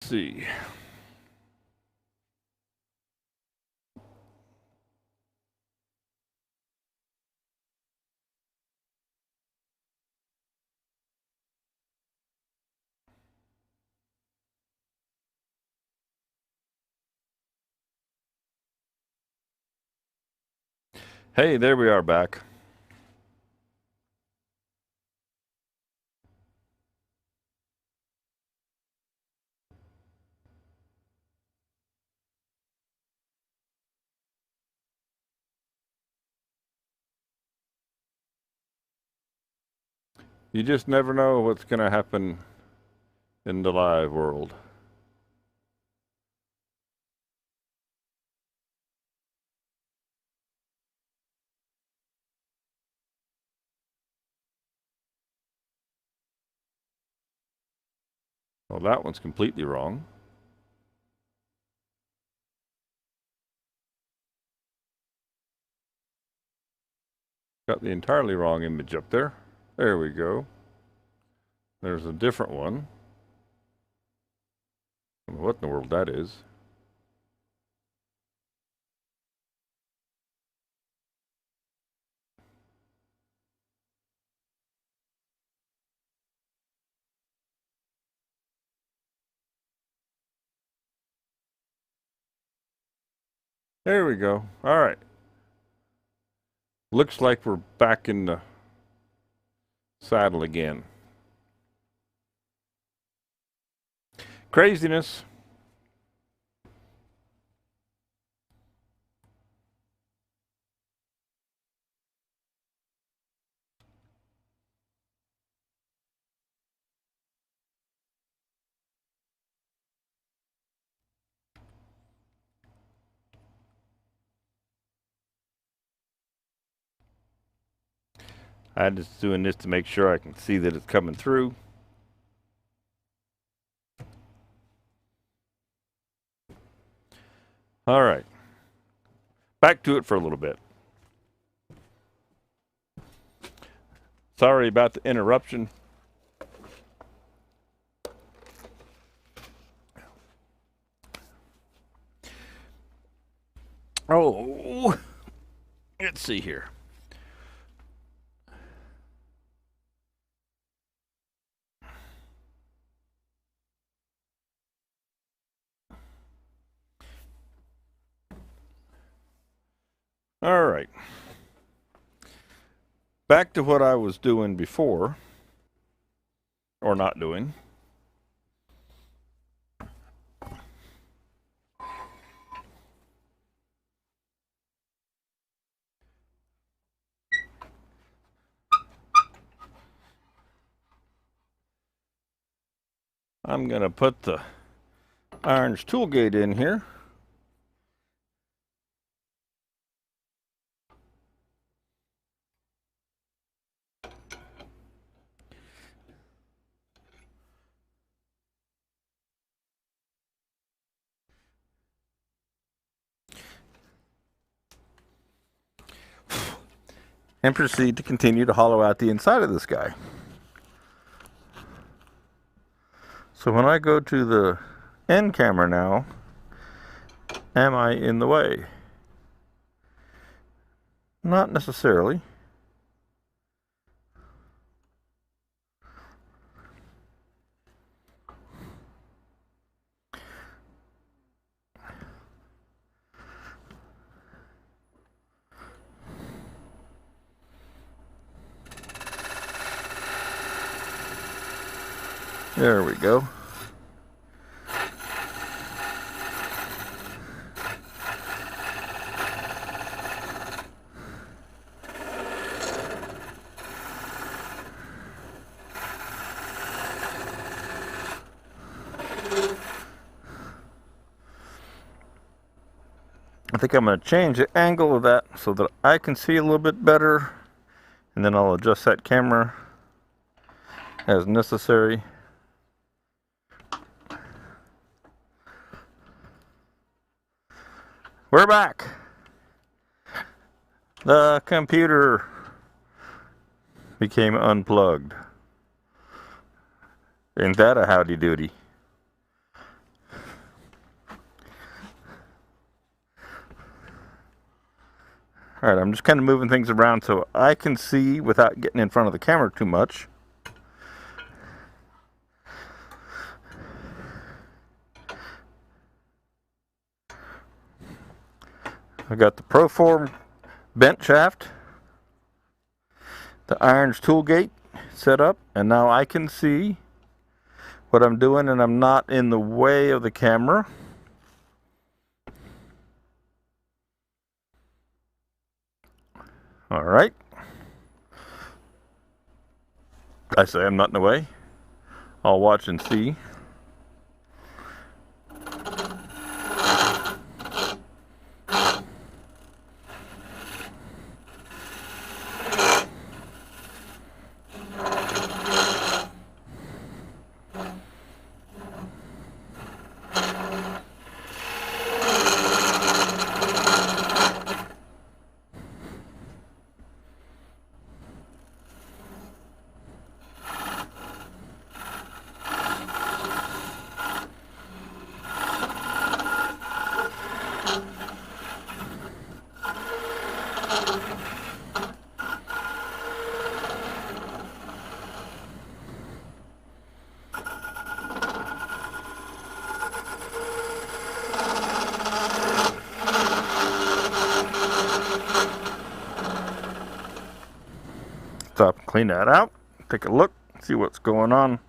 see. Hey, there we are back. You just never know what's going to happen in the live world. Well, that one's completely wrong. Got the entirely wrong image up there. There we go. There's a different one. I don't know what in the world that is. There we go. All right. Looks like we're back in the saddle again. Craziness. I'm just doing this to make sure I can see that it's coming through. All right. Back to it for a little bit. Sorry about the interruption. Oh, let's see here. All right. Back to what I was doing before, or not doing. I'm going to put the Irons tool gate in here. And proceed to continue to hollow out the inside of this guy. So when I go to the end camera now, am I in the way? Not necessarily. There we go. I think I'm going to change the angle of that so that I can see a little bit better, and then I'll adjust that camera as necessary. We're back. The computer became unplugged. Ain't that a howdy doody? Alright, I'm just kind of moving things around so I can see without getting in front of the camera too much. I got the Pro-Forme bent shaft, the irons tool gate set up, and now I can see what I'm doing and I'm not in the way of the camera. Alright. I say I'm not in the way. I'll watch and see. Stop and clean that out. Take a look, see what's going on.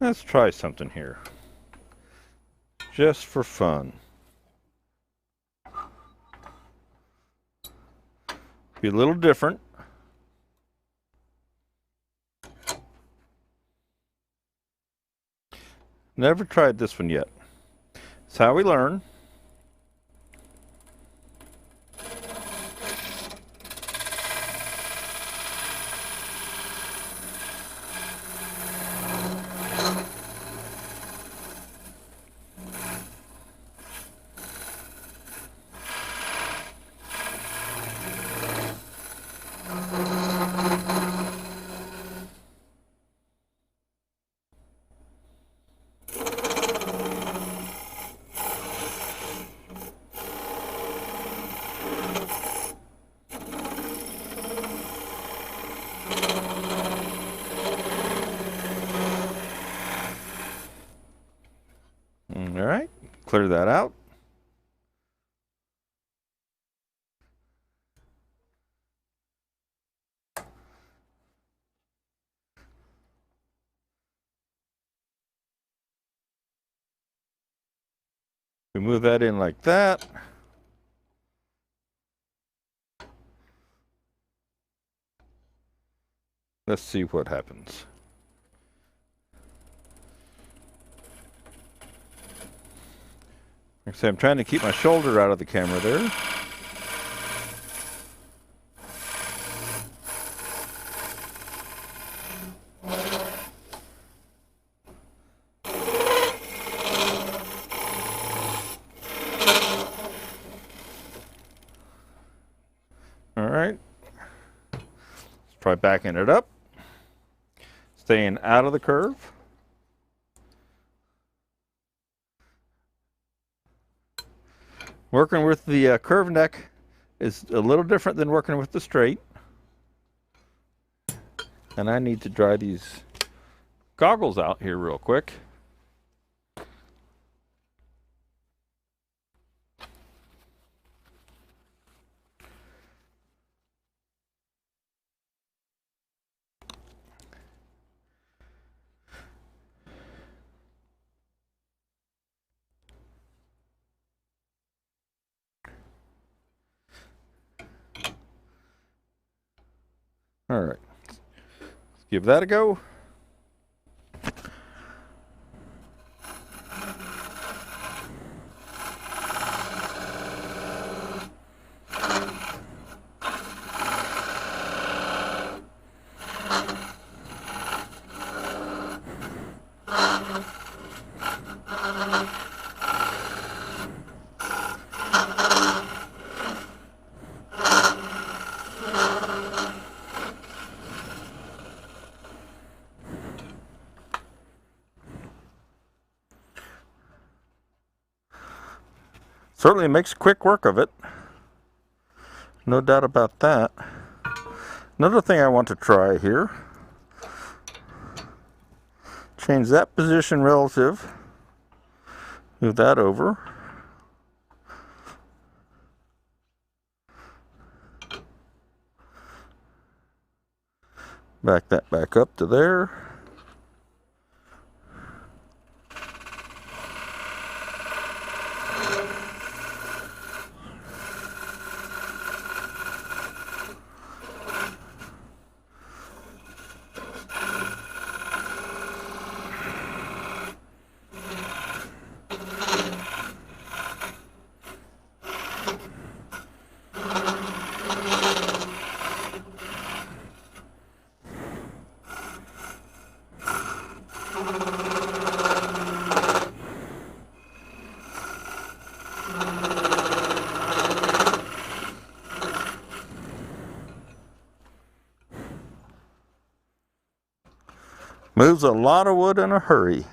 Let's try something here, just for fun. Be a little different. Never tried this one yet. It's how we learn. All right, clear that out. We move that in like that. Let's see what happens. Like I say, I'm trying to keep my shoulder out of the camera there. All right. Let's try backing it up. Staying out of the curve. Working with the curved neck is a little different than working with the straight. And I need to dry these goggles out here real quick. Alright, let's give that a go. Certainly makes quick work of it. No doubt about that. Another thing I want to try here. Change that position relative. Move that over. Back that back up to there. Moves a lot of wood in a hurry.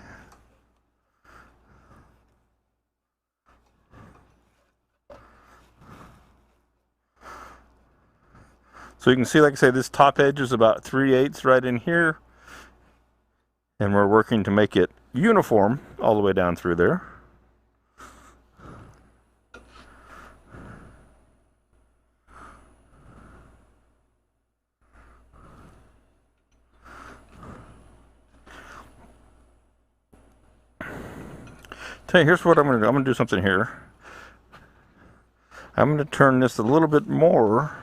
So you can see, like I say, this top edge is about 3/8 right in here. And we're working to make it uniform all the way down through there. Tell you, here's what I'm going to do. I'm going to do something here. I'm going to turn this a little bit more.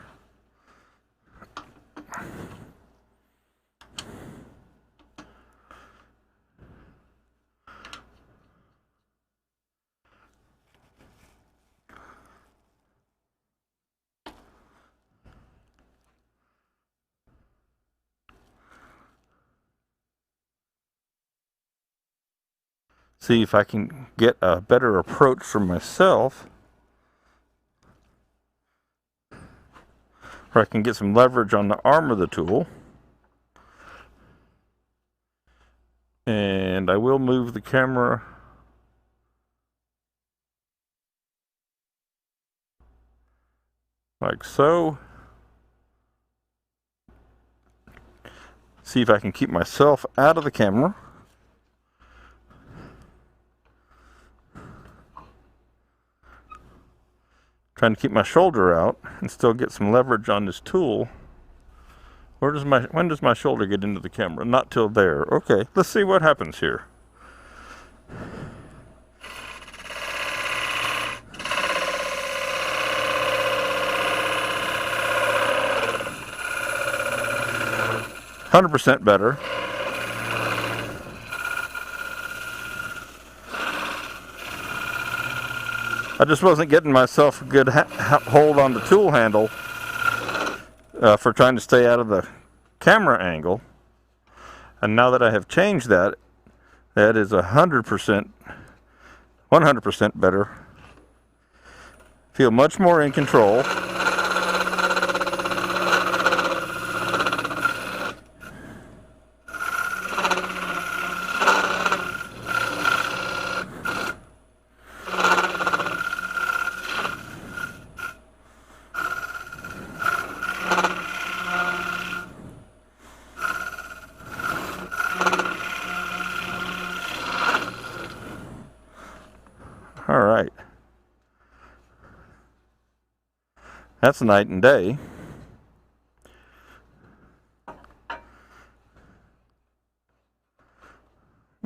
See if I can get a better approach for myself, where I can get some leverage on the arm of the tool. And I will move the camera like so. See if I can keep myself out of the camera. Trying to keep my shoulder out and still get some leverage on this tool. When does my shoulder get into the camera? Not till there. Okay, let's see what happens here. "100% better." I just wasn't getting myself a good hold on the tool handle for trying to stay out of the camera angle. And now that I have changed that, that is 100% better. Feel much more in control. All right. That's night and day.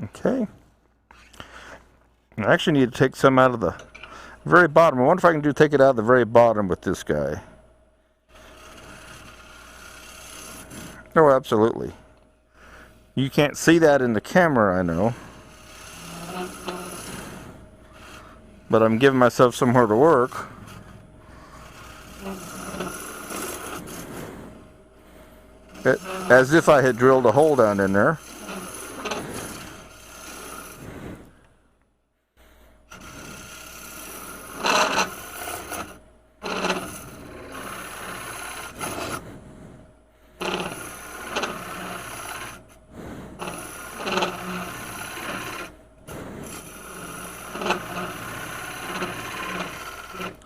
Okay. I actually need to take some out of the very bottom. I wonder if I can take it out of the very bottom with this guy. Oh, absolutely. You can't see that in the camera, I know. But I'm giving myself somewhere to work. As if I had drilled a hole down in there.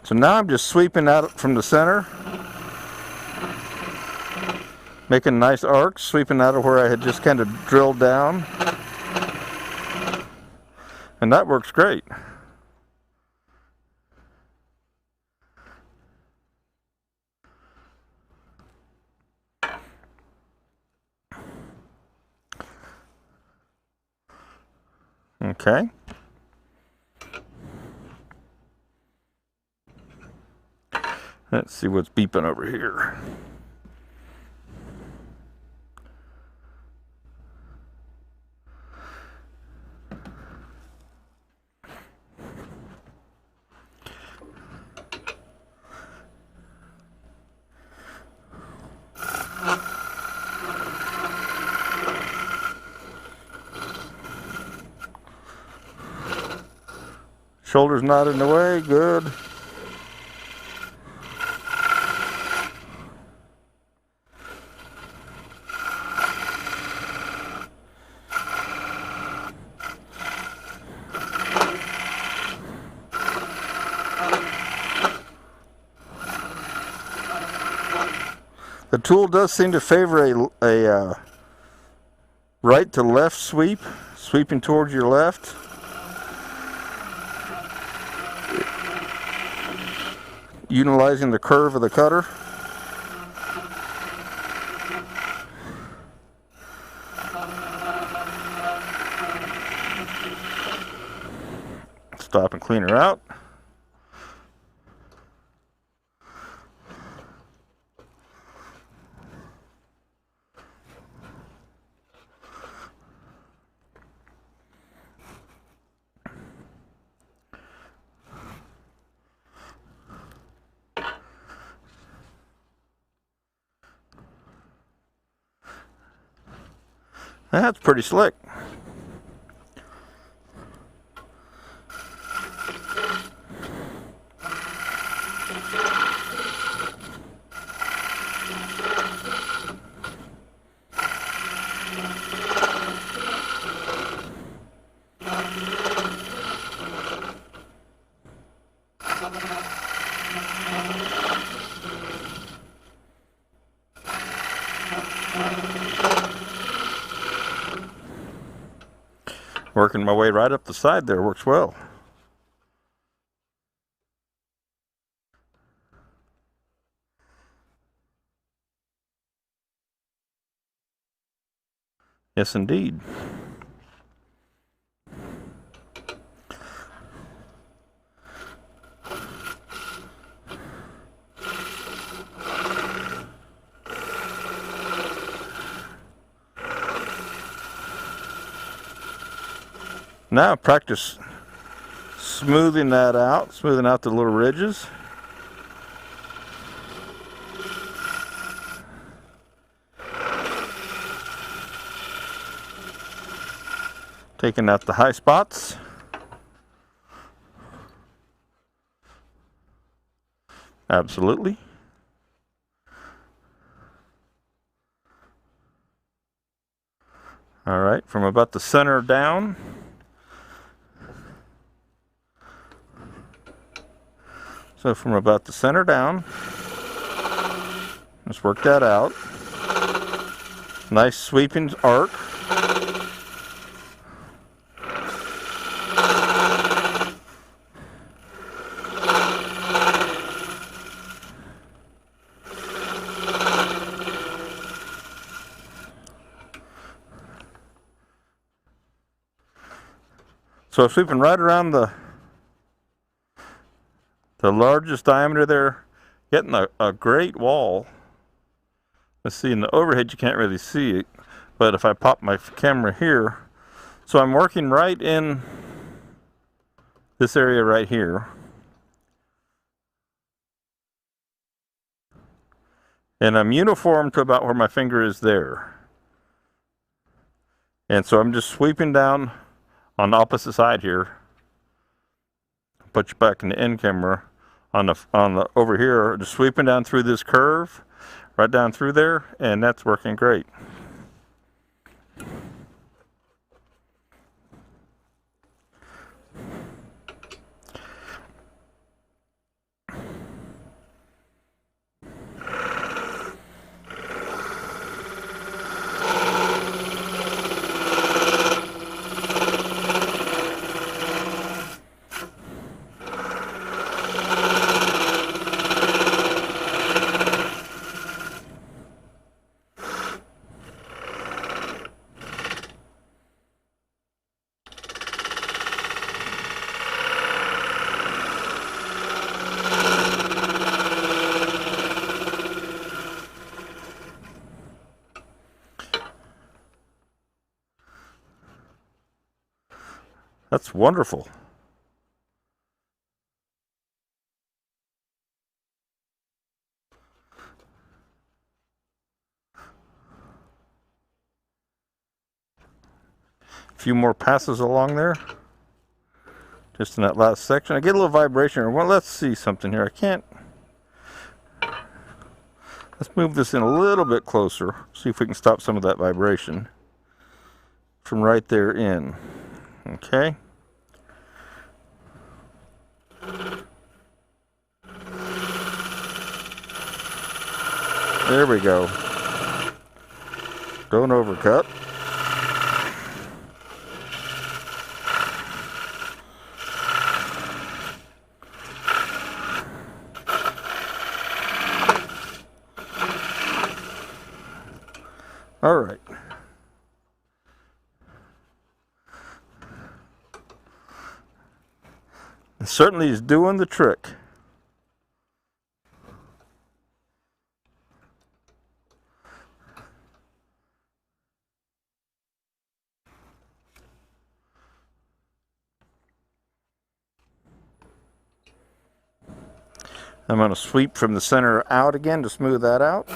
So now I'm just sweeping out from the center, making nice arcs, sweeping out of where I had just kind of drilled down. And that works great. Okay. Let's see what's beeping over here. Shoulder's not in the way, good. The tool does seem to favor a right to left sweep, sweeping towards your left. Utilizing the curve of the cutter. Stop and clean her out. That's pretty slick. Working my way right up the side there works well. Yes, indeed. Now practice smoothing that out, smoothing out the little ridges. Taking out the high spots. Absolutely. All right, from about the center down. So from about the center down, let's work that out. Nice sweeping arc. So sweeping right around the largest diameter there, getting a great wall Let's see, in the overhead you can't really see it, but if I pop my camera here, so I'm working right in this area right here. And I'm uniform to about where my finger is there. And so I'm just sweeping down on the opposite side here. Put you back in the end camera on the over here, just sweeping down through this curve, right down through there, and that's working great. That's wonderful. A few more passes along there. Just in that last section. I get a little vibration. Well, let's see something here. I can't. Let's move this in a little bit closer. See if we can stop some of that vibration from right there in. Okay. There we go. Don't overcut. All right. It certainly is doing the trick. I'm going to sweep from the center out again to smooth that out.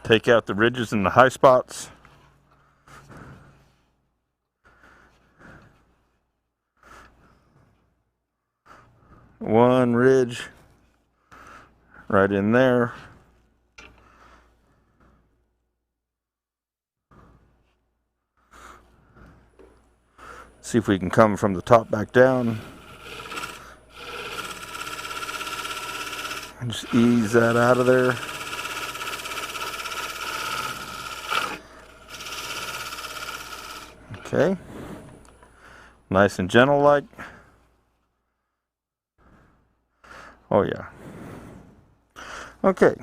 Take out the ridges and the high spots. One ridge right in there. See if we can come from the top back down. And just ease that out of there. Okay. Nice and gentle like. Oh yeah. Okay.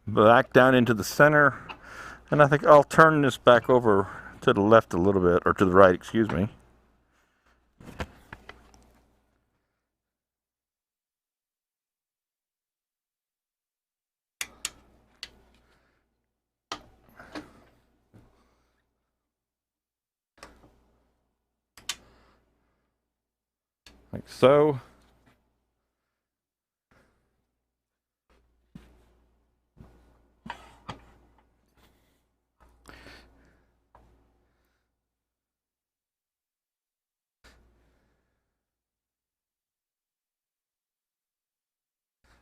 Back down into the center, and I think I'll turn this back over to the left a little bit, or to the right, excuse me. Like so.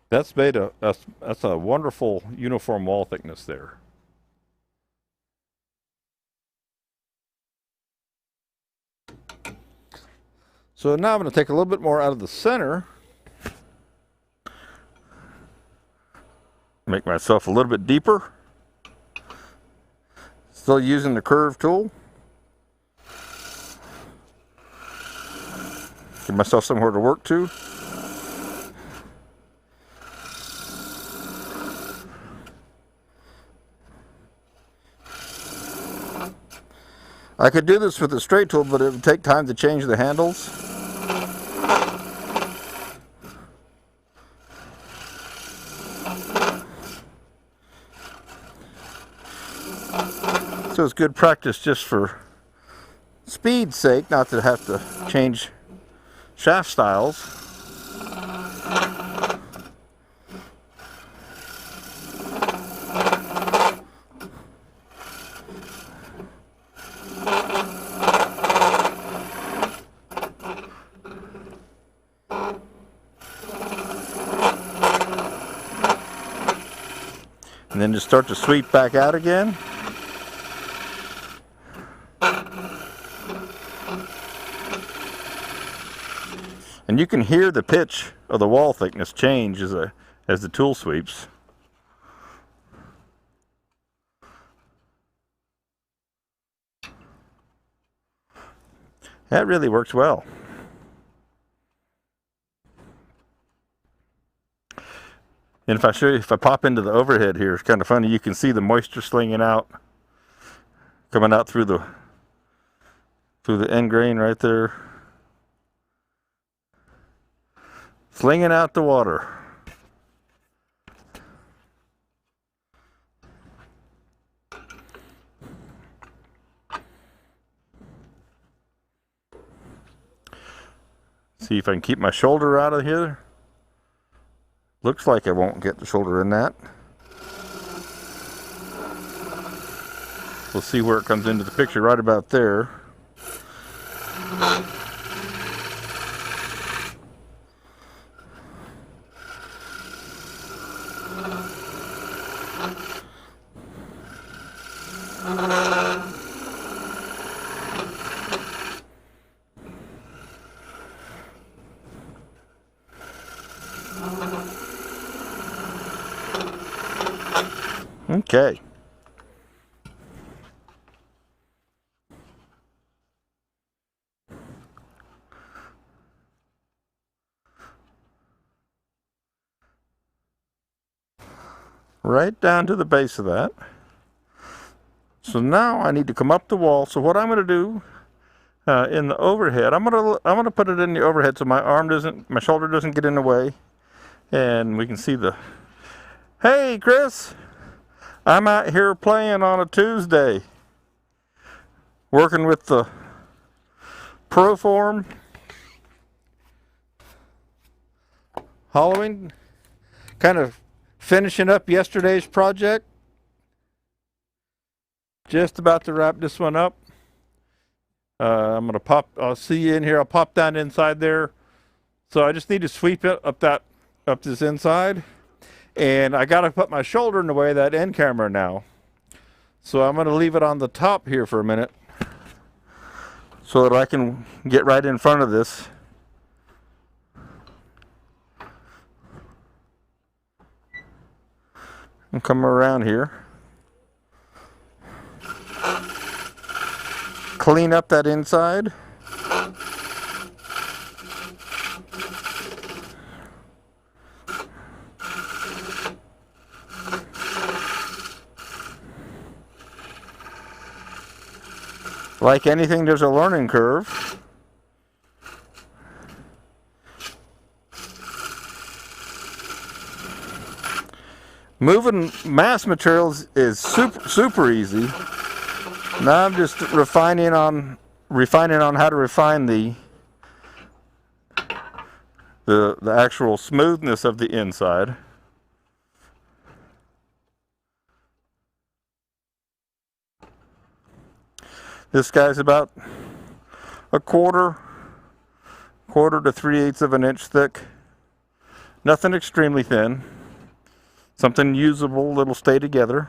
That's made that's a wonderful uniform wall thickness there. So now I'm going to take a little bit more out of the center. Make myself a little bit deeper. Still using the curve tool. Give myself somewhere to work to. I could do this with the straight tool, but it would take time to change the handles. So it's good practice just for speed's sake, not to have to change shaft styles. And then just start to sweep back out again. And you can hear the pitch of the wall thickness change as the tool sweeps. That really works well. And if I show you, if I pop into the overhead here, it's kind of funny. You can see the moisture slinging out, coming out through the end grain right there. Slinging out the water. See if I can keep my shoulder out of here. Looks like I won't get the shoulder in that. We'll see where it comes into the picture, right about there. Okay. Right down to the base of that. So now I need to come up the wall. So what I'm going to do in the overhead, I'm going to put it in the overhead so my shoulder doesn't get in the way, and we can see the. Hey, Chris. I'm out here playing on a Tuesday, working with the Pro-Forme hollowing, kind of finishing up yesterday's project. Just about to wrap this one up. I'm gonna I'll see you in here. I'll pop down inside there. So I just need to sweep it up this inside. And I got to put my shoulder in the way of that end camera now. So I'm going to leave it on the top here for a minute so that I can get right in front of this. And come around here. Clean up that inside. Like anything, there's a learning curve. Moving mass materials is super easy. Now I'm just refining on how to refine the actual smoothness of the inside. This guy's about a quarter to 3/8 of an inch thick. Nothing extremely thin. Something usable that'll stay together.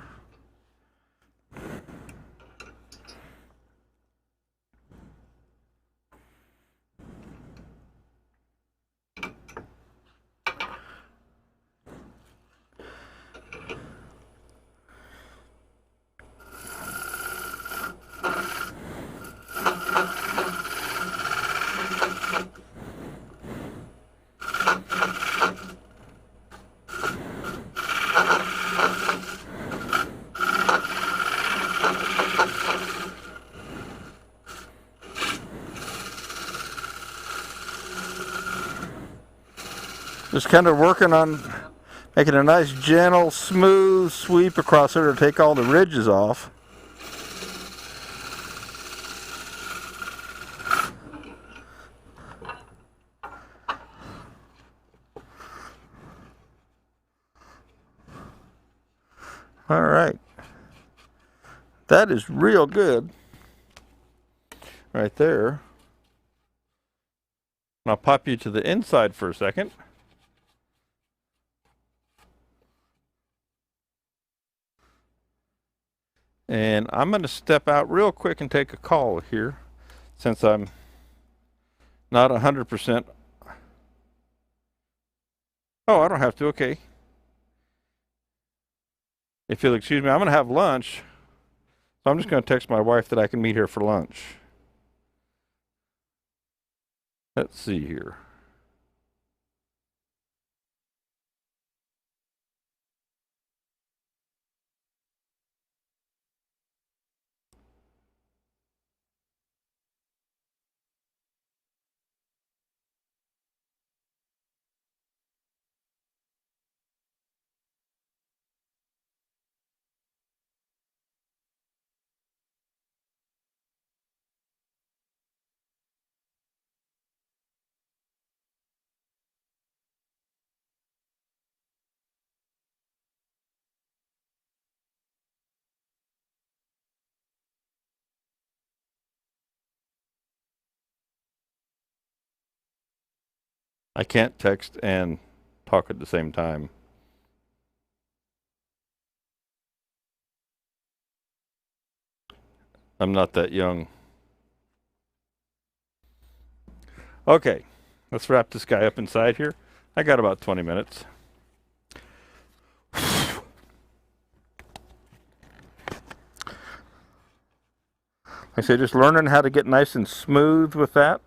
Just kind of working on making a nice gentle, smooth sweep across there to take all the ridges off. All right. That is real good right there. I'll pop you to the inside for a second. And I'm going to step out real quick and take a call here, since I'm not 100%. Oh, I don't have to. Okay. If you'll excuse me, I'm going to have lunch. So I'm just going to text my wife that I can meet her for lunch. Let's see here. I can't text and talk at the same time. I'm not that young. Okay, let's wrap this guy up inside here. I got about 20 minutes. Like I say, just learning how to get nice and smooth with that.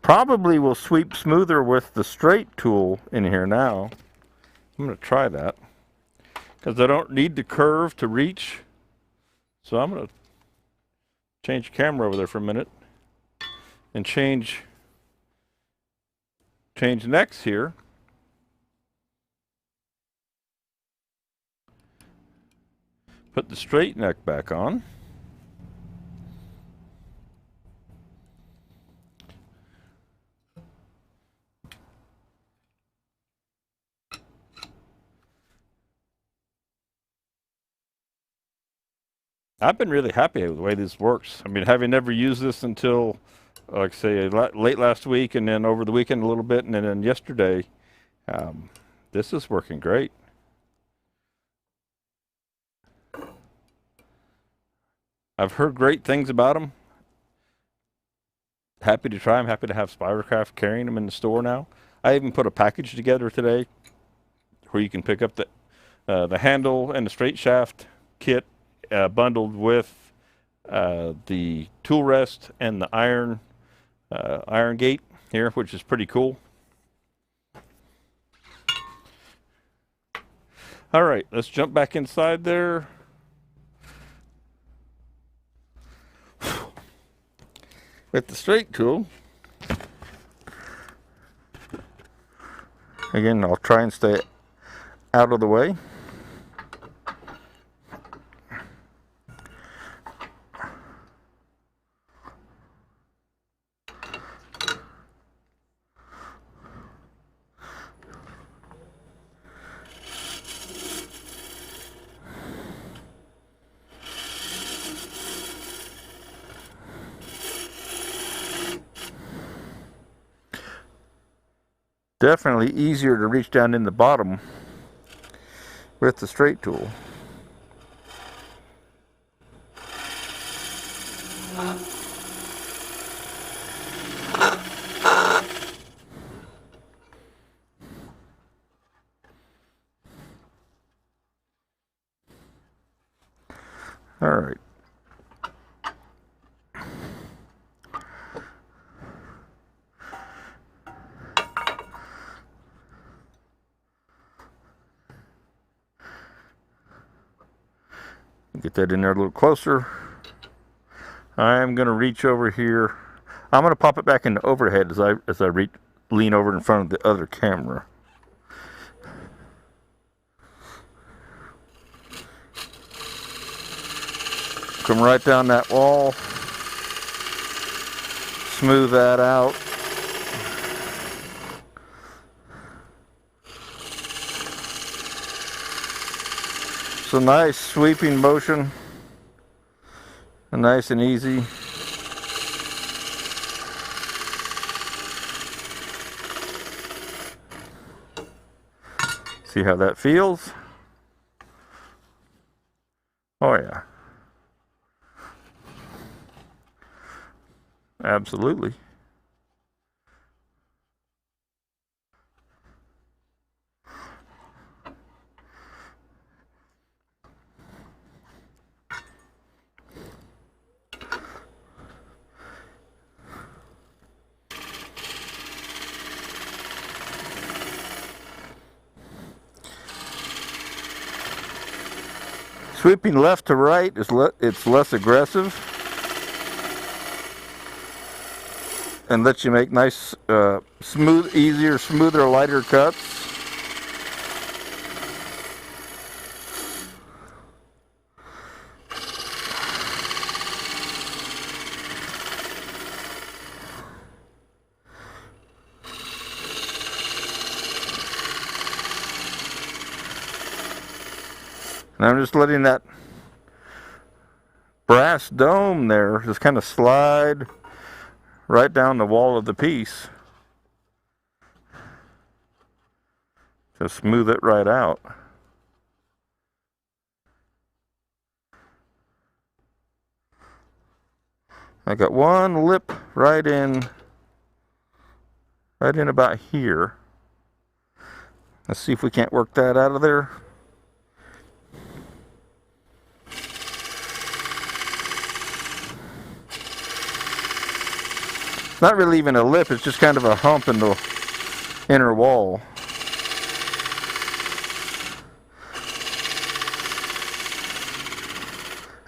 Probably will sweep smoother with the straight tool in here now. I'm going to try that, because I don't need the curve to reach. So I'm going to change camera over there for a minute and change necks here. Put the straight neck back on. I've been really happy with the way this works. I mean, having never used this until, like I say, late last week, and then over the weekend a little bit, and then yesterday, this is working great. I've heard great things about them. Happy to try them. Happy to have Spiracraft carrying them in the store now. I even put a package together today where you can pick up the handle and the straight shaft kit bundled with the tool rest and the iron gate here, which is pretty cool. All right, let's jump back inside there. With the straight tool, again, I'll try and stay out of the way. Definitely easier to reach down in the bottom with the straight tool. All right. Get that in there a little closer. I'm going to reach over here. I'm going to pop it back into overhead as I lean over in front of the other camera. Come right down that wall. Smooth that out. It's a nice sweeping motion. Nice and easy. See how that feels? Oh yeah. Absolutely. Sweeping left to right is it's less aggressive and lets you make nice, smoother, lighter cuts. And I'm just letting that brass dome there just kind of slide right down the wall of the piece to smooth it right out. I got one lip right in about here. Let's see if we can't work that out of there. It's not really even a lip, it's just kind of a hump in the inner wall.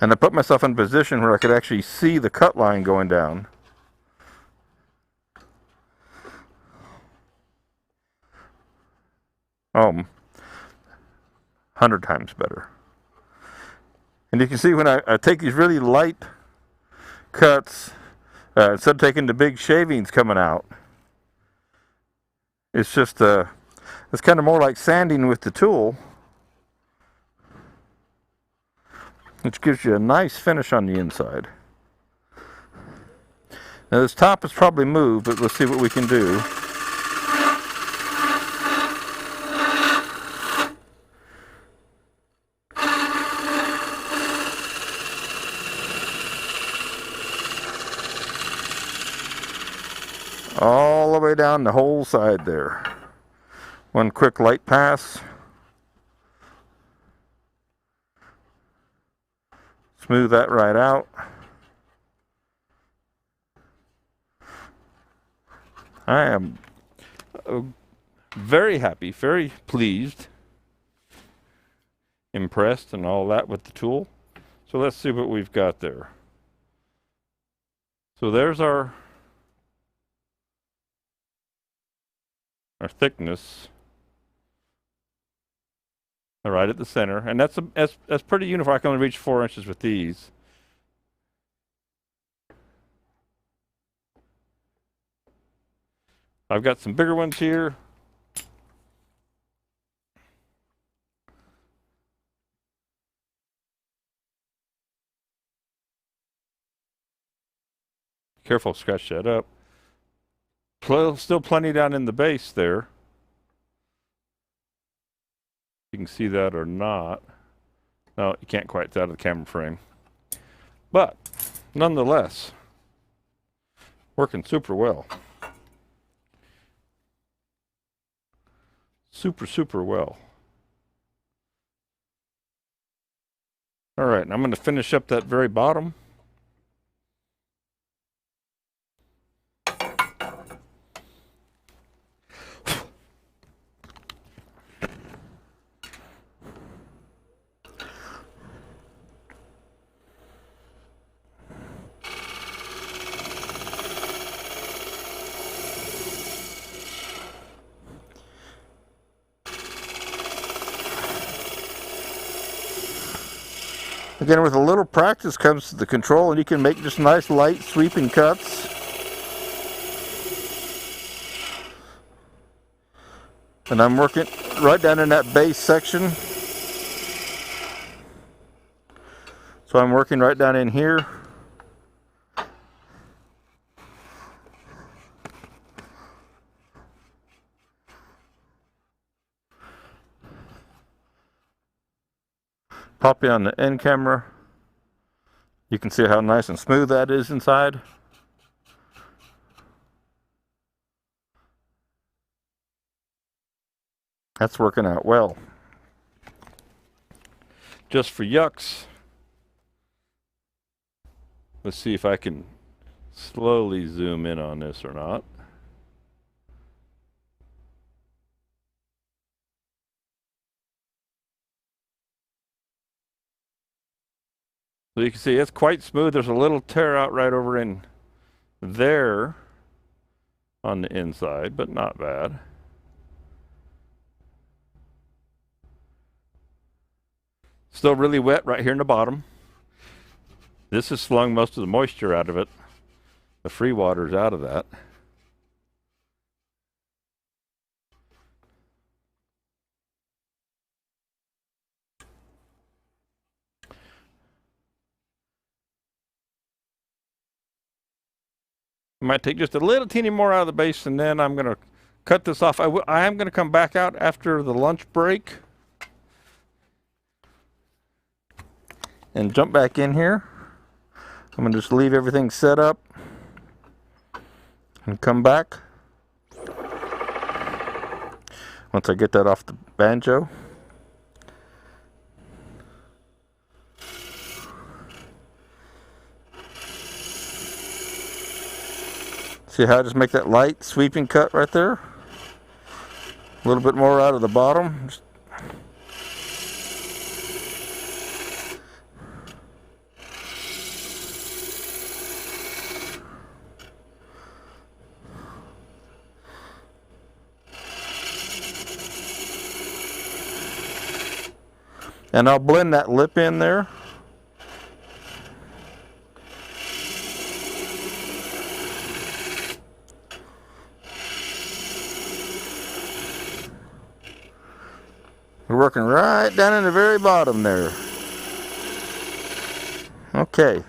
And I put myself in a position where I could actually see the cut line going down. Oh, 100 times better. And you can see when I take these really light cuts, instead of taking the big shavings coming out, it's just it's kind of more like sanding with the tool, which gives you a nice finish on the inside. Now this top is probably moved, but let's see what we can do. All the way down the whole side there. One quick light pass. Smooth that right out. I am very happy, very pleased, impressed and all that with the tool. So let's see what we've got there. So there's our thickness right at the center, and that's pretty uniform. I can only reach 4 inches with these. I've got some bigger ones here. Careful, scratch that up. Still plenty down in the base there. You can see that or not. No, you can't quite. It's out of the camera frame. But nonetheless, working super well. Super well. All right, and I'm going to finish up that very bottom. Again, with a little practice comes the control, and you can make just nice light sweeping cuts. And I'm working right down in that base section. So I'm working right down in here. Pop you on the end camera. You can see how nice and smooth that is inside. That's working out well. Just for yucks, let's see if I can slowly zoom in on this or not. So you can see it's quite smooth. There's a little tear out right over in there on the inside, but not bad. Still really wet right here in the bottom. This has slung most of the moisture out of it. The free water's out of that. I might take just a little teeny more out of the base, and then I'm going to cut this off. I am going to come back out after the lunch break and jump back in here. I'm going to just leave everything set up and come back once I get that off the banjo. See how I just make that light sweeping cut right there? A little bit more out of the bottom. And I'll blend that lip in there. We're working right down in the very bottom there. Okay,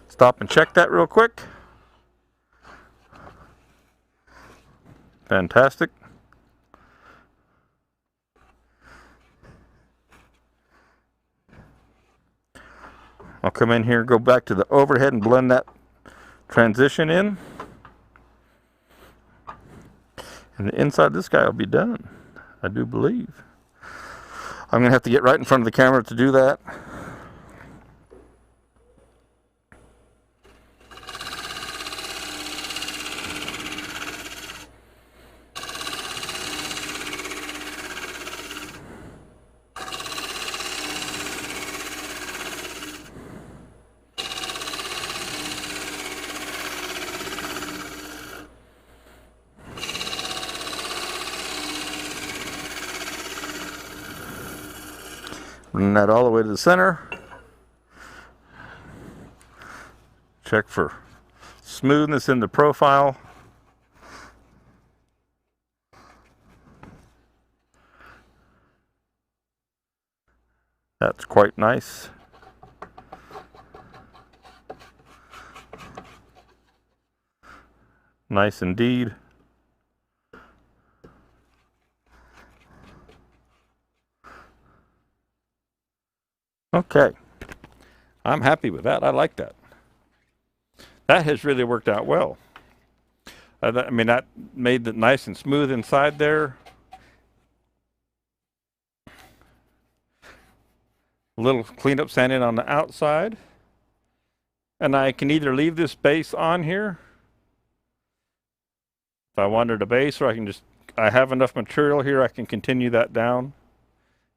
stop and check that real quick. Fantastic. I'll come in here, go back to the overhead and blend that transition in. And the inside of this guy will be done, I do believe. I'm going to have to get right in front of the camera to do that. Bring that all the way to the center. Check for smoothness in the profile. That's quite nice. Nice indeed. Okay, I'm happy with that. I like that. That has really worked out well. I mean, that made it nice and smooth inside there. A little cleanup sanding on the outside. And I can either leave this base on here if I wanted a base, or I can just, I have enough material here, I can continue that down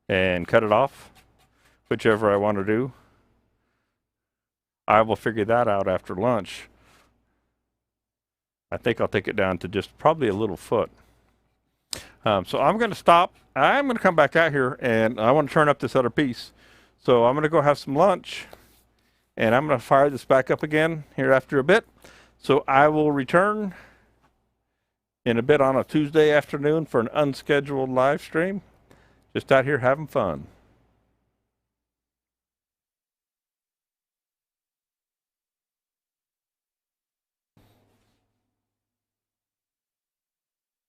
and cut it off. Whichever I want to do. I will figure that out after lunch. I think I'll take it down to just probably a little foot. So I'm going to stop. I'm going to come back out here, and I want to turn up this other piece So I'm going to go have some lunch, and I'm going to fire this back up again here after a bit. So I will return in a bit on a Tuesday afternoon for an unscheduled live stream. Just out here having fun.